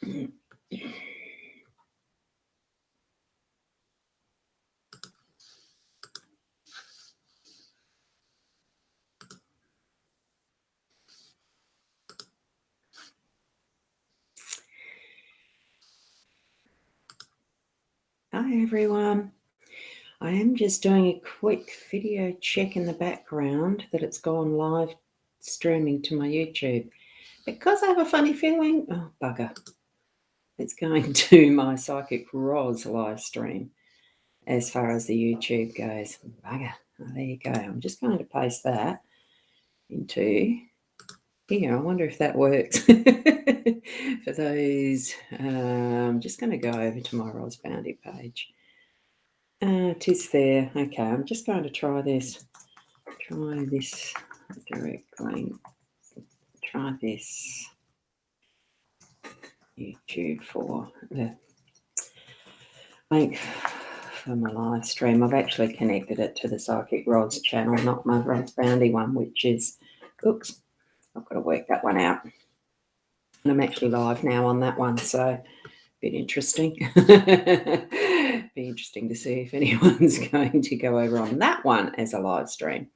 Hi everyone. I am just doing a quick video check in the background that it's gone live streaming to my YouTube. Because I have a funny feeling, oh bugger, it's going to my Psychic Roz live stream as far as the YouTube goes. Bugger. Oh, there you go. I'm just going to paste that into here. I wonder if that works. For those, I'm just going to go over to my Roz Bounty page. It is there. Okay, I'm just going to try this. Try this direct link. Try this YouTube for the link for my live stream. I've actually connected it to the Psychic Rods channel, not my Rods Bounty one, which is, oops, I've got to work that one out. And I'm actually live now on that one, so a bit interesting. Be interesting to see if anyone's going to go over on that one as a live stream.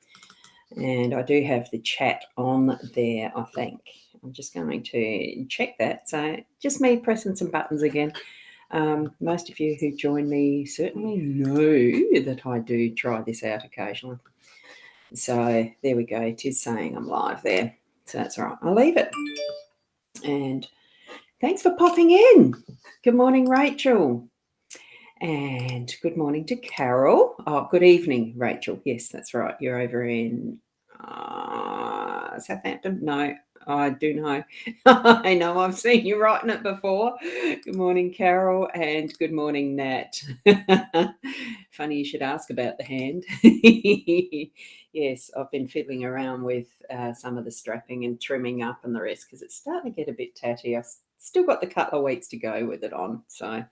And I do have the chat on there, I think. I'm just going to check that. So just me pressing some buttons again. Most of you who join me certainly know that I do try this out occasionally. So there we go. It is saying I'm live there. So that's all right. I'll leave it. And thanks for popping in. Good morning, Rachel. And good morning to Carol. Oh, good evening, Rachel. Yes, that's right. You're over in Southampton. No, I do know. I know I've seen you writing it before. Good morning, Carol, and good morning, Nat. Funny you should ask about the hand. Yes, I've been fiddling around with some of the strapping and trimming up and the rest because it's starting to get a bit tatty. I've still got the couple of weeks to go with it on, so...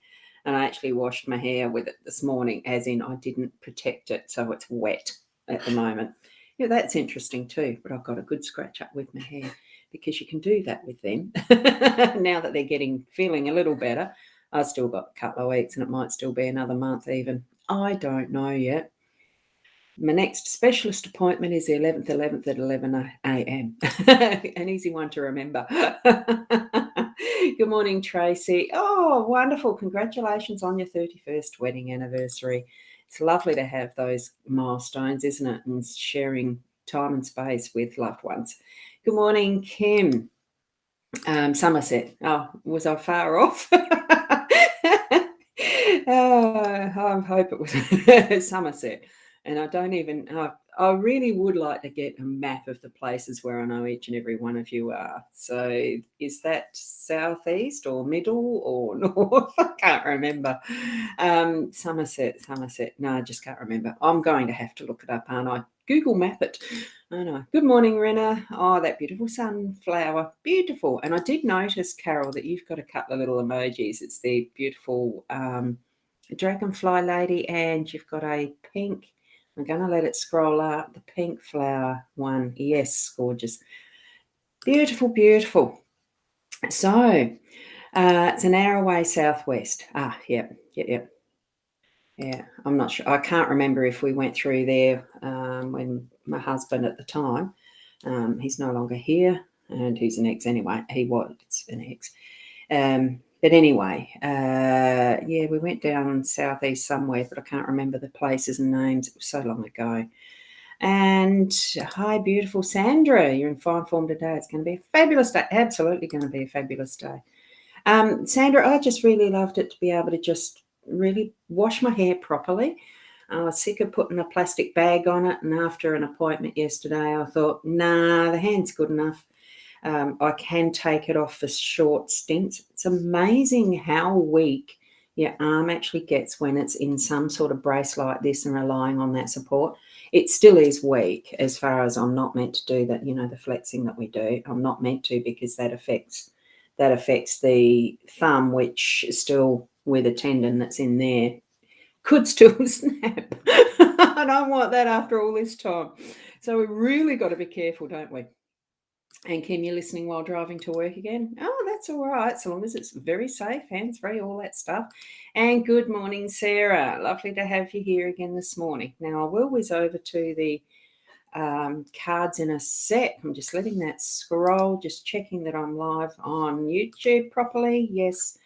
And I actually washed my hair with it this morning, as in I didn't protect it, so it's wet at the moment. Yeah, that's interesting too, but I've got a good scratch up with my hair because you can do that with them. Now that they're feeling a little better, I've still got a couple of weeks and it might still be another month even. I don't know yet. My next specialist appointment is the 11th at 11 a.m. An easy one to remember. Good morning, Tracy. Oh, wonderful. Congratulations on your 31st wedding anniversary. It's lovely to have those milestones, isn't it? And sharing time and space with loved ones. Good morning, Kim. Somerset. Oh, was I far off? I hope it was Somerset. And I don't even, I really would like to get a map of the places where I know each and every one of you are. So is that southeast or middle or north? I can't remember. Somerset. No, I just can't remember. I'm going to have to look it up, aren't I? Google map it. I know. Good morning, Rena. Oh, that beautiful sunflower. Beautiful. And I did notice, Carol, that you've got a couple of little emojis. It's the beautiful dragonfly lady, and you've got a pink. I'm going to let it scroll up. The pink flower one. Yes, gorgeous. Beautiful, beautiful. So it's an hour away southwest. Yep. Yeah, I'm not sure. I can't remember if we went through there when my husband at the time, he's no longer here, and he's an ex anyway. He was an ex. But anyway, yeah, we went down southeast somewhere, but I can't remember the places and names. It was so long ago. And hi, beautiful Sandra. You're in fine form today. It's going to be a fabulous day. Absolutely going to be a fabulous day. Sandra, I just really loved it to be able to just really wash my hair properly. I was sick of putting a plastic bag on it, and after an appointment yesterday, I thought, nah, the hand's good enough. I can take it off for short stints. It's amazing how weak your arm actually gets when it's in some sort of brace like this and relying on that support. It still is weak as far as I'm not meant to do that, the flexing that we do. I'm not meant to because that affects the thumb, which is still with a tendon that's in there. Could still snap. I don't want that after all this time. So we really got to be careful, don't we? And Kim, you're listening while driving to work again? Oh, that's all right, so long as it's very safe, hands-free, all that stuff. And good morning, Sarah. Lovely to have you here again this morning. Now, I will whiz over to the cards in a sec. I'm just letting that scroll, just checking that I'm live on YouTube properly. Yes,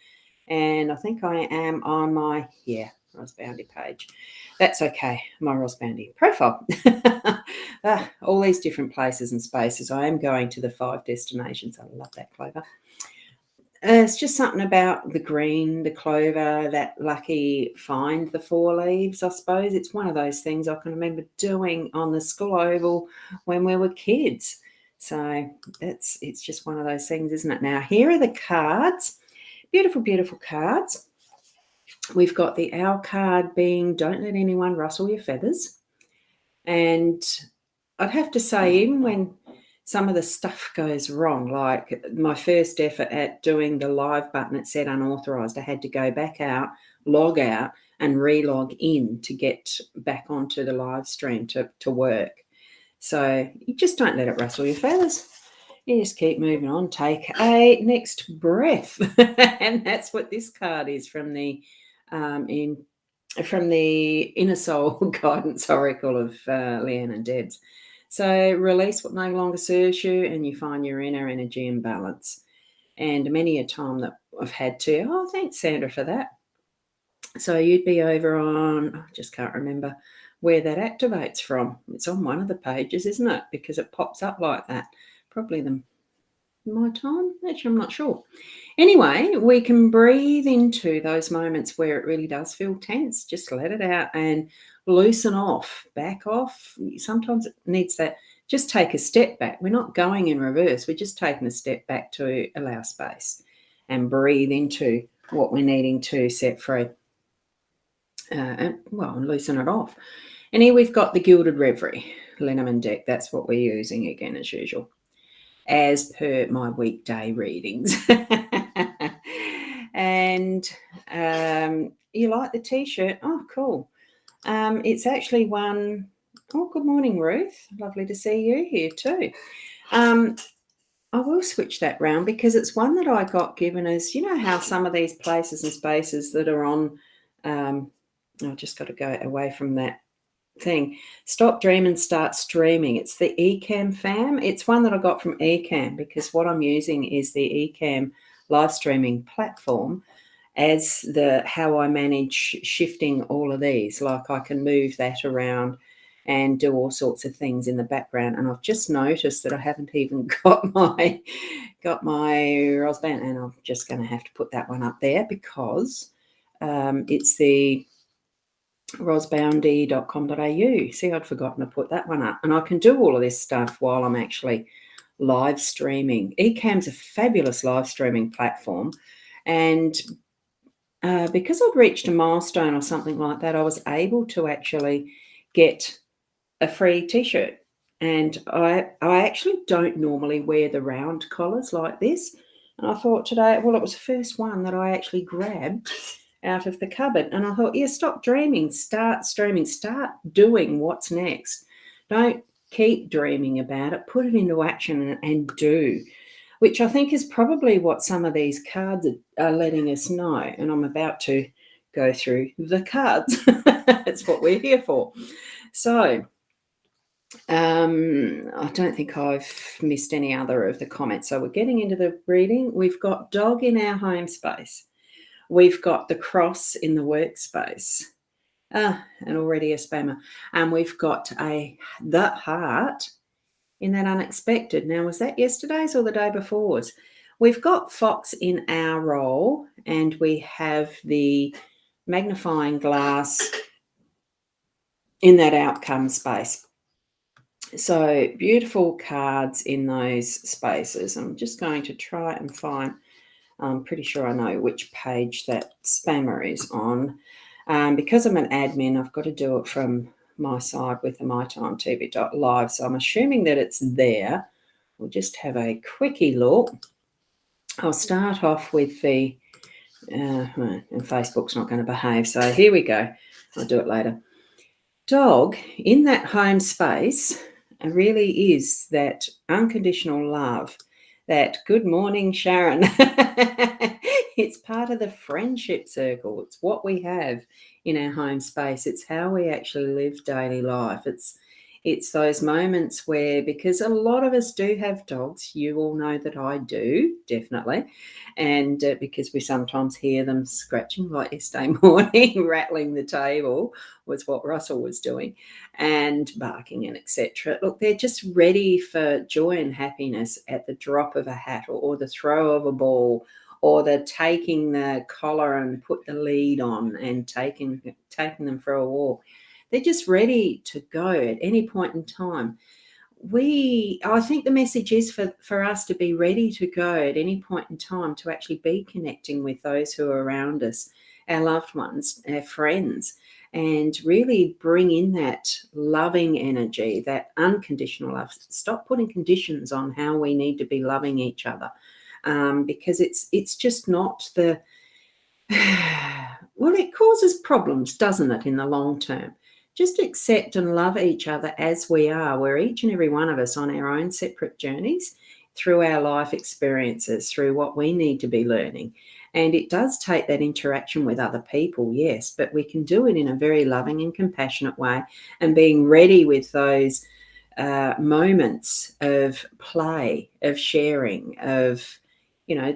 and I think I am on my, Rosboundy page. That's okay, my Rosboundy profile. All these different places and spaces. I am going to the 5 destinations. I love that clover. It's just something about the green, the clover, that lucky find the 4 leaves, I suppose. It's one of those things I can remember doing on the school oval when we were kids. So it's just one of those things, isn't it? Now, here are the cards. Beautiful, beautiful cards. We've got the owl card being don't let anyone rustle your feathers. And I'd have to say, even when some of the stuff goes wrong, like my first effort at doing the live button, it said unauthorized. I had to go back out, log out, and re-log in to get back onto the live stream to work. So you just don't let it rustle your feathers. You just keep moving on. Take a next breath. And that's what this card is from the Inner Soul Guidance Oracle of Leanne and Debs. So release what no longer serves you and you find your inner energy and balance. And many a time that I've had to, oh, thanks, Sandra, for that. So you'd be over on, I just can't remember where that activates from. It's on one of the pages, isn't it? Because it pops up like that. Probably my time? Actually, I'm not sure. Anyway, we can breathe into those moments where it really does feel tense. Just let it out and loosen off, back off. Sometimes it needs that. Just take a step back. We're not going in reverse. We're just taking a step back to allow space and breathe into what we're needing to set free. And loosen it off. And here we've got the Gilded Reverie, Lenormand deck. That's what we're using again as usual, as per my weekday readings. And you like the T-shirt? Oh, cool. It's actually one. Oh, good morning, Ruth. Lovely to see you here too. I will switch that round because it's one that I got given as, you know how some of these places and spaces that are on, I've just got to go away from that thing. Stop dreaming, start streaming. It's the Ecamm fam. It's one that I got from Ecamm because what I'm using is the Ecamm live streaming platform as the how I manage shifting all of these. Like I can move that around and do all sorts of things in the background. And I've just noticed that I haven't even got my Rosband, and I'm just going to have to put that one up there because it's the rosboundy.com.au. See, I'd forgotten to put that one up. And I can do all of this stuff while I'm actually live streaming. Ecamm's a fabulous live streaming platform. And because I'd reached a milestone or something like that, I was able to actually get a free T-shirt. And I actually don't normally wear the round collars like this. And I thought today, well, it was the first one that I actually grabbed out of the cupboard. And I thought, stop dreaming, start streaming, start doing what's next. Don't keep dreaming about it, put it into action and do, which I think is probably what some of these cards are letting us know. And I'm about to go through the cards. That's what we're here for. So I don't think I've missed any other of the comments. So we're getting into the reading. We've got dog in our home space. We've got the cross in the workspace. And already a spammer. And we've got the heart in that unexpected. Now, was that yesterday's or the day before's? We've got fox in our role, and we have the magnifying glass in that outcome space. So beautiful cards in those spaces. I'm just going to try and find, I'm pretty sure I know which page that spammer is on. Because I'm an admin, I've got to do it from my side with the mytimetv.live. So I'm assuming that it's there. We'll just have a quickie look. I'll start off with the, and Facebook's not going to behave. So here we go. I'll do it later. Dog in that home space. It really is that unconditional love. That good morning, Sharon. It's part of the friendship circle. It's what we have in our home space. It's how we actually live daily life. It's those moments where, because a lot of us do have dogs, you all know that I do, definitely, and because we sometimes hear them scratching, like yesterday morning, rattling the table was what Russell was doing, and barking and etc. Look, they're just ready for joy and happiness at the drop of a hat, or the throw of a ball, or the taking the collar and put the lead on and taking them for a walk. They're just ready to go at any point in time. I think the message is for us to be ready to go at any point in time, to actually be connecting with those who are around us, our loved ones, our friends, and really bring in that loving energy, that unconditional love. Stop putting conditions on how we need to be loving each other, because it's just not the well, it causes problems, doesn't it, in the long term? Just accept and love each other as we are. We're each and every one of us on our own separate journeys through our life experiences, through what we need to be learning. And it does take that interaction with other people, yes, but we can do it in a very loving and compassionate way, and being ready with those moments of play, of sharing, of,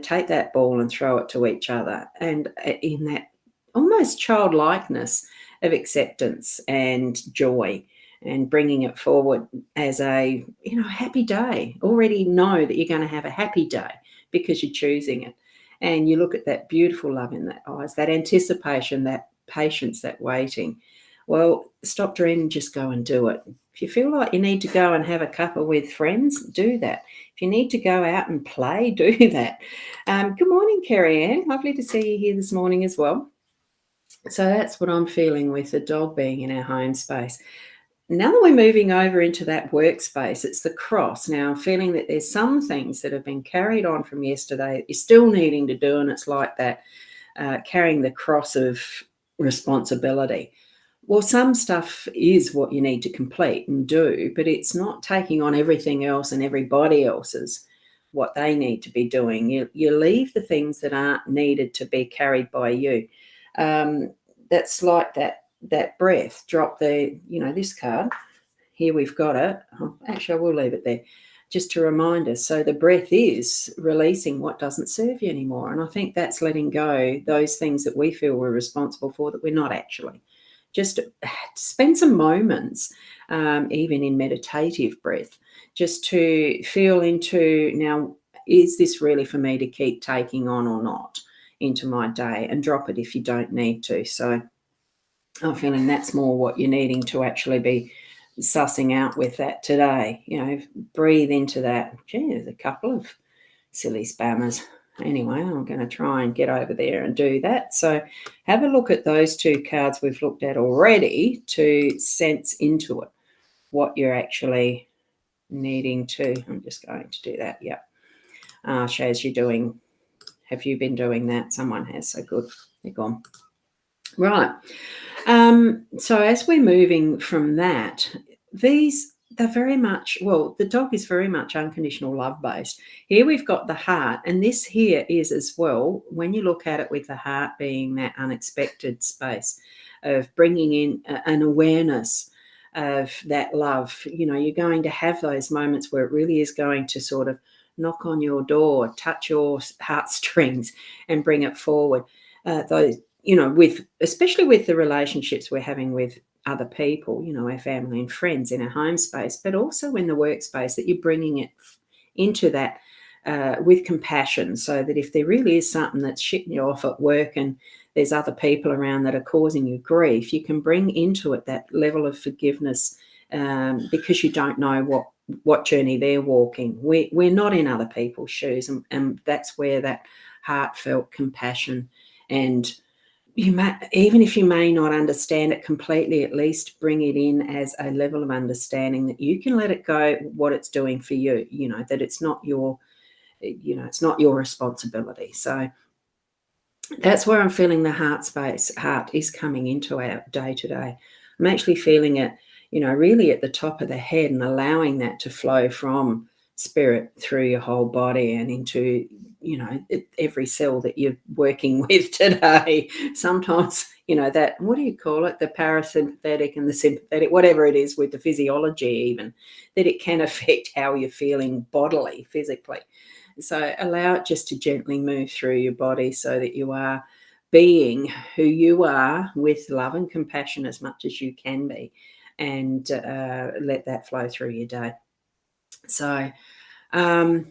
take that ball and throw it to each other. And in that almost childlikeness of acceptance and joy, and bringing it forward as a, happy day. Already know that you're going to have a happy day because you're choosing it. And you look at that beautiful love in that eyes, that anticipation, that patience, that waiting. Well, stop dreaming, just go and do it. If you feel like you need to go and have a cuppa with friends, do that. If you need to go out and play, do that. Good morning, Kerry Ann. Lovely to see you here this morning as well. So that's what I'm feeling with the dog being in our home space. Now that we're moving over into that workspace, it's the cross. Now I'm feeling that there's some things that have been carried on from yesterday that you're still needing to do, and it's like that, carrying the cross of responsibility. Well, some stuff is what you need to complete and do, but it's not taking on everything else and everybody else's what they need to be doing. You leave the things that aren't needed to be carried by you. That's like that breath. Drop this card. Here we've got it. Actually, I will leave it there just to remind us. So the breath is releasing what doesn't serve you anymore. And I think that's letting go those things that we feel we're responsible for that we're not actually. Just spend some moments, even in meditative breath, just to feel into, now, is this really for me to keep taking on or not into my day, and drop it if you don't need to. So I'm feeling that's more what you're needing to actually be sussing out with that today. Breathe into that. Gee, there's a couple of silly spammers. Anyway, I'm going to try and get over there and do that. So have a look at those two cards we've looked at already to sense into it, what you're actually needing to. I'm just going to do that. Yeah. Shaz, have you been doing that? Someone has. So good. They're gone. Right. So as we're moving from that, they're very much, the dog is very much unconditional love based. Here we've got the heart, and this here is as well, when you look at it with the heart being that unexpected space of bringing in an awareness of that love. You're going to have those moments where it really is going to sort of knock on your door, touch your heartstrings, and bring it forward. Especially with the relationships we're having with other people, our family and friends in our home space, but also in the workspace, that you're bringing it into that with compassion, so that if there really is something that's shitting you off at work and there's other people around that are causing you grief, you can bring into it that level of forgiveness, because you don't know what journey they're walking. We're not in other people's shoes, and that's where that heartfelt compassion, and even if you may not understand it completely, at least bring it in as a level of understanding that you can let it go, what it's doing for you, that it's not your responsibility. So that's where I'm feeling the heart is coming into our day to day. I'm actually feeling it, really at the top of the head, and allowing that to flow from spirit through your whole body and into, every cell that you're working with today. Sometimes, that, what do you call it? The parasympathetic and the sympathetic, whatever it is with the physiology, even, that it can affect how you're feeling bodily, physically. So allow it just to gently move through your body so that you are being who you are with love and compassion as much as you can be, and let that flow through your day. So, um,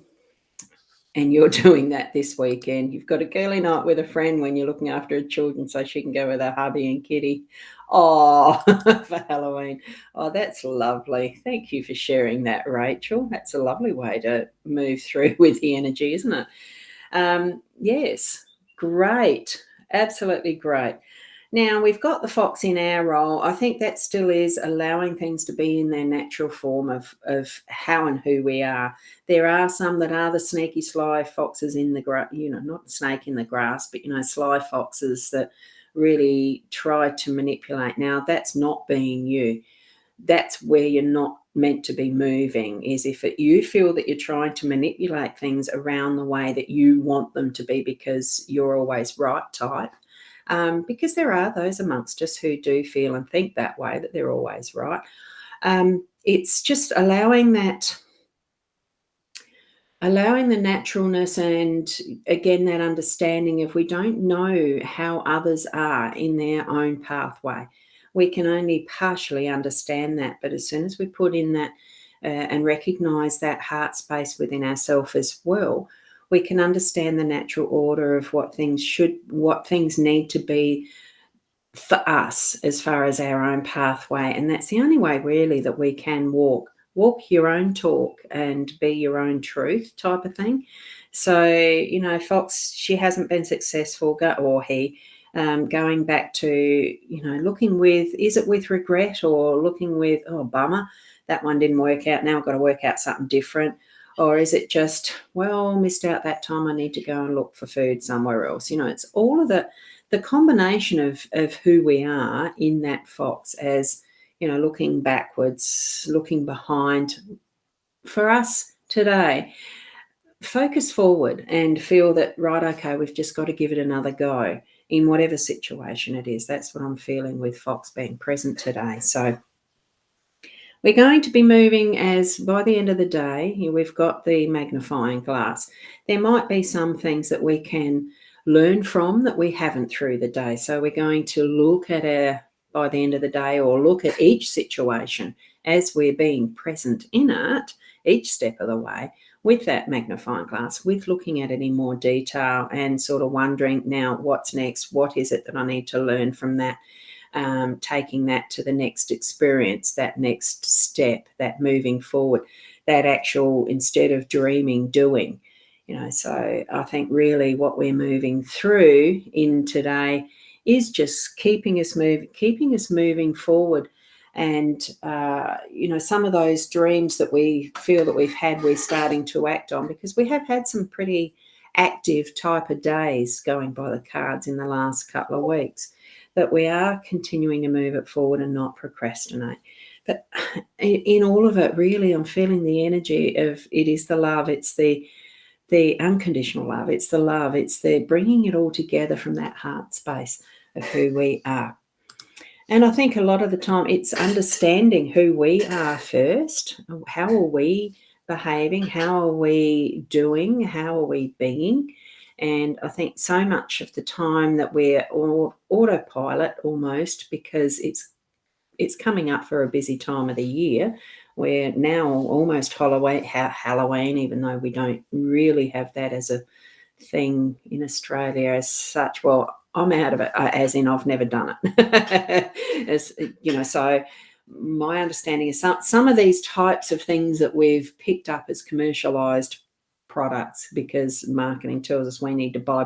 and you're doing that this weekend. You've got a girly night with a friend when you're looking after her children so she can go with her hubby and kitty. Oh, for Halloween. Oh, that's lovely. Thank you for sharing that, Rachel. That's a lovely way to move through with the energy, isn't it? Yes, great. Absolutely great. Now, we've got the fox in our role. I think that still is allowing things to be in their natural form of how and who we are. There are some that are the sneaky, sly foxes in the grass, not snake in the grass, but, sly foxes that really try to manipulate. Now, that's not being you. That's where you're not meant to be moving, is if you feel that you're trying to manipulate things around the way that you want them to be because you're always right type. Because there are those amongst us who do feel and think that way, that they're always right. It's just allowing the naturalness, and again, that understanding of, we don't know how others are in their own pathway. We can only partially understand that, but as soon as we put in that and recognize that heart space within ourselves as well, we can understand the natural order of what things need to be for us as far as our own pathway. And that's the only way really that we can walk your own talk and be your own truth type of thing. So, Fox, she hasn't been successful, or he, going back to, looking with, is it with regret, or looking with, oh, bummer, that one didn't work out, now I've got to work out something different? Or is it just, well, missed out that time, I need to go and look for food somewhere else? It's all of the combination of who we are in that fox, as, looking backwards, looking behind. For us today, focus forward and feel that, right, okay, we've just got to give it another go in whatever situation it is. That's what I'm feeling with fox being present today. So we're going to be moving, as by the end of the day, we've got the magnifying glass. There might be some things that we can learn from that we haven't through the day. So we're going to look at by the end of the day, or look at each situation as we're being present in it, each step of the way, with that magnifying glass, with looking at it in more detail and sort of wondering, now what's next? What is it that I need to learn from that? Taking that to the next experience, that next step, that moving forward, that actual, instead of dreaming, doing. So I think really what we're moving through in today is just keeping us moving forward. And, some of those dreams that we feel that we've had, we're starting to act on, because we have had some pretty active type of days going by the cards in the last couple of weeks, that we are continuing to move it forward and not procrastinate. But in all of it, really, I'm feeling the energy of, it is the love, it's the unconditional love, it's the love, it's the bringing it all together from that heart space of who we are. And I think a lot of the time it's understanding who we are first. How are we behaving? How are we doing? How are we being? And I think so much of the time that we're autopilot almost, because it's coming up for a busy time of the year. We're now almost Halloween, even though we don't really have that as a thing in Australia as such. Well, I'm out of it, as in I've never done it. So my understanding is some of these types of things that we've picked up as commercialized products, because marketing tells us we need to buy.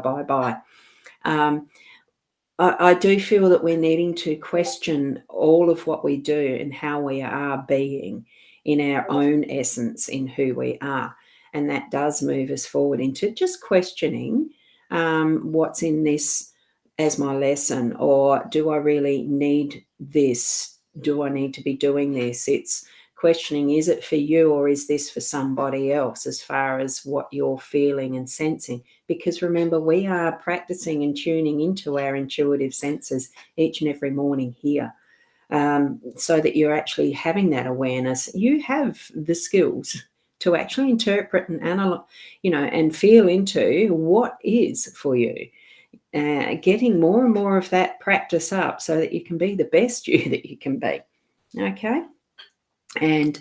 I do feel that we're needing to question all of what we do and how we are being in our own essence, in who we are. And that does move us forward into just questioning what's in this as my lesson, or do I really need this do I need to be doing this? It's questioning, is it for you or is this for somebody else, as far as what you're feeling and sensing? Because remember, we are practicing and tuning into our intuitive senses each and every morning here, so that you're actually having that awareness. You have the skills to actually interpret and analyze, and feel into what is for you. Getting more and more of that practice up so that you can be the best you that you can be. Okay. And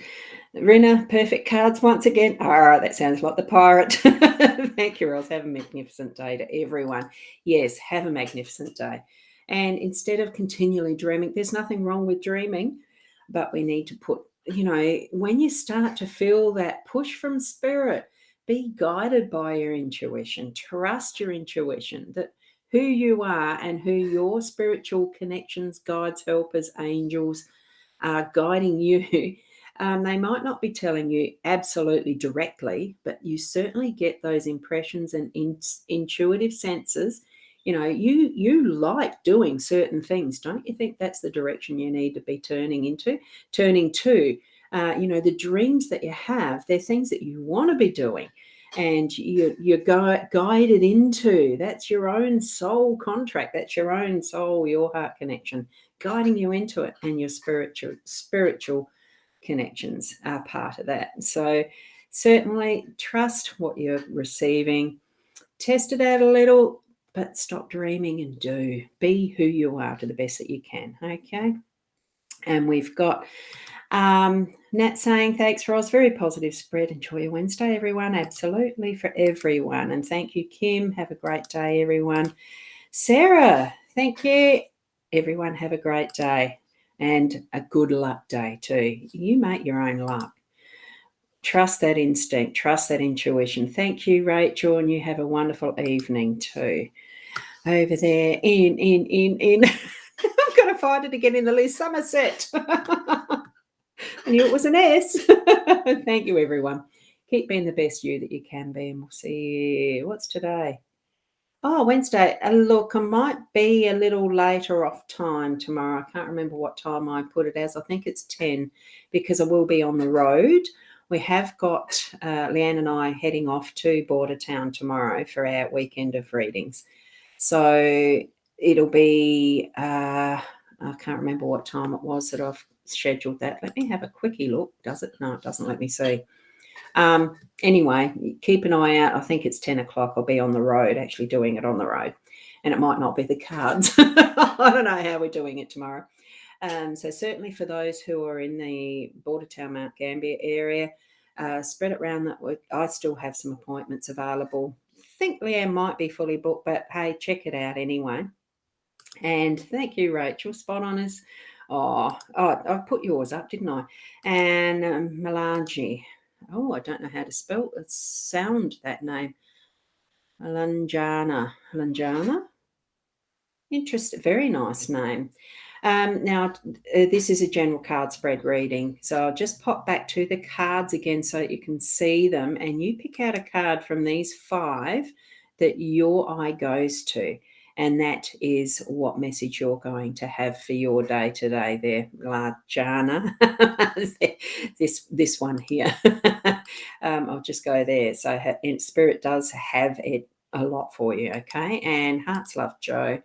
Rena, perfect cards once again. That sounds like the pirate. Thank you, Rose. Have a magnificent day to everyone. Yes, have a magnificent day. And instead of continually dreaming, there's nothing wrong with dreaming, but we need to put, when you start to feel that push from spirit, be guided by your intuition. Trust your intuition, that who you are and who your spiritual connections, guides, helpers, angels are guiding you. They might not be telling you absolutely directly, but you certainly get those impressions and intuitive senses. You like doing certain things. Don't you think that's the direction you need to be turning to? The dreams that you have, they're things that you want to be doing. And you're guided into, that's your own soul contract. That's your own soul, your heart connection, guiding you into it. And your spiritual connections are part of that. So certainly trust what you're receiving, test it out a little, but stop dreaming and do. Be who you are to the best that you can. Okay. And we've got Nat saying, thanks, Roz. Very positive spread. Enjoy your Wednesday, everyone. Absolutely, for everyone. And thank you, Kim. Have a great day, everyone. Sarah, thank you. Everyone, have a great day and a good luck day too. You make your own luck. Trust that instinct. Trust that intuition. Thank you, Rachel, and you have a wonderful evening too. Over there, in. I've got to find it again in the list. Somerset. I knew it was an S. Thank you, everyone. Keep being the best you that you can be, and we'll see you. What's today? Oh, Wednesday. Look, I might be a little later off time tomorrow. I can't remember what time I put it as. I think it's 10 because I will be on the road. We have got Leanne and I heading off to Bordertown tomorrow for our weekend of readings. So it'll be, I can't remember what time it was that I've scheduled that. Let me have a quickie look. Does it? No, it doesn't let me see. Anyway, keep an eye out. I think it's 10 o'clock. I'll be on the road, actually doing it on the road. And it might not be the cards. I don't know how we're doing it tomorrow. So certainly for those who are in the Bordertown, Mount Gambier area, spread it around that week. I still have some appointments available. I think Leanne might be fully booked, but hey, check it out anyway. And thank you, Rachel. Spot on as. Oh, I put yours up, didn't I? And Melange. Oh, I don't know how to spell it. Sound that name. Lanjana. Interesting. Very nice name. Now, this is a general card spread reading. So I'll just pop back to the cards again so that you can see them. And you pick out a card from these 5 that your eye goes to. And that is what message you're going to have for your day today there, Lajana. this one here. I'll just go there. So Spirit does have it a lot for you, okay? And Hearts Love Joe.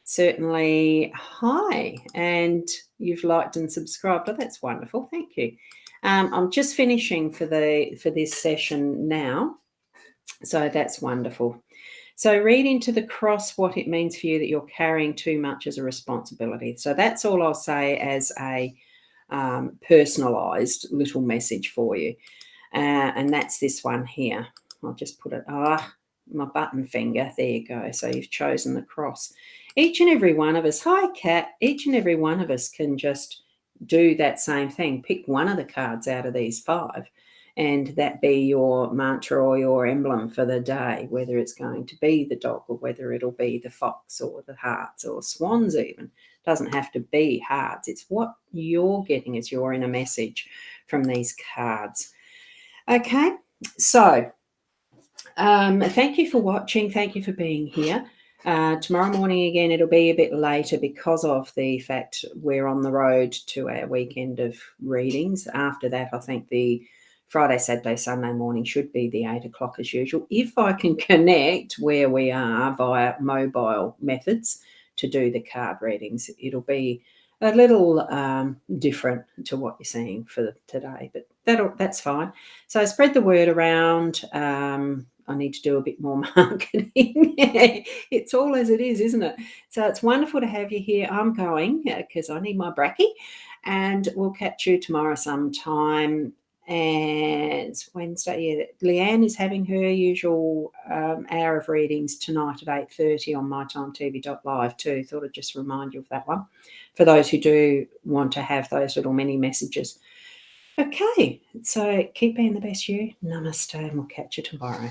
Certainly, hi. And you've liked and subscribed. Oh, that's wonderful. Thank you. I'm just finishing for this session now. So that's wonderful. So read into the cross what it means for you that you're carrying too much as a responsibility. So that's all I'll say as a personalised little message for you. And that's this one here. I'll just put it, my button finger. There you go. So you've chosen the cross. Each and every one of us, hi, Kat, each and every one of us can just do that same thing. Pick one of the cards out of these 5. And that be your mantra or your emblem for the day, whether it's going to be the dog or whether it'll be the fox or the hearts or swans even. It doesn't have to be hearts. It's what you're getting as your inner message from these cards. Okay, so thank you for watching. Thank you for being here. Tomorrow morning again, it'll be a bit later because of the fact we're on the road to our weekend of readings. After that, I think the Friday, Saturday, Sunday morning should be the 8 o'clock as usual. If I can connect where we are via mobile methods to do the card readings, it'll be a little different to what you're seeing for today, but that's fine. So spread the word around. I need to do a bit more marketing. It's all as it is, isn't it? So it's wonderful to have you here. I'm going because I need my brekkie, and we'll catch you tomorrow sometime. And it's Wednesday. Yeah, Leanne is having her usual hour of readings tonight at 8:30 on mytimetv.live too. Thought I'd just remind you of that one for those who do want to have those little mini messages. Okay, so keep being the best you. Namaste, and we'll catch you tomorrow.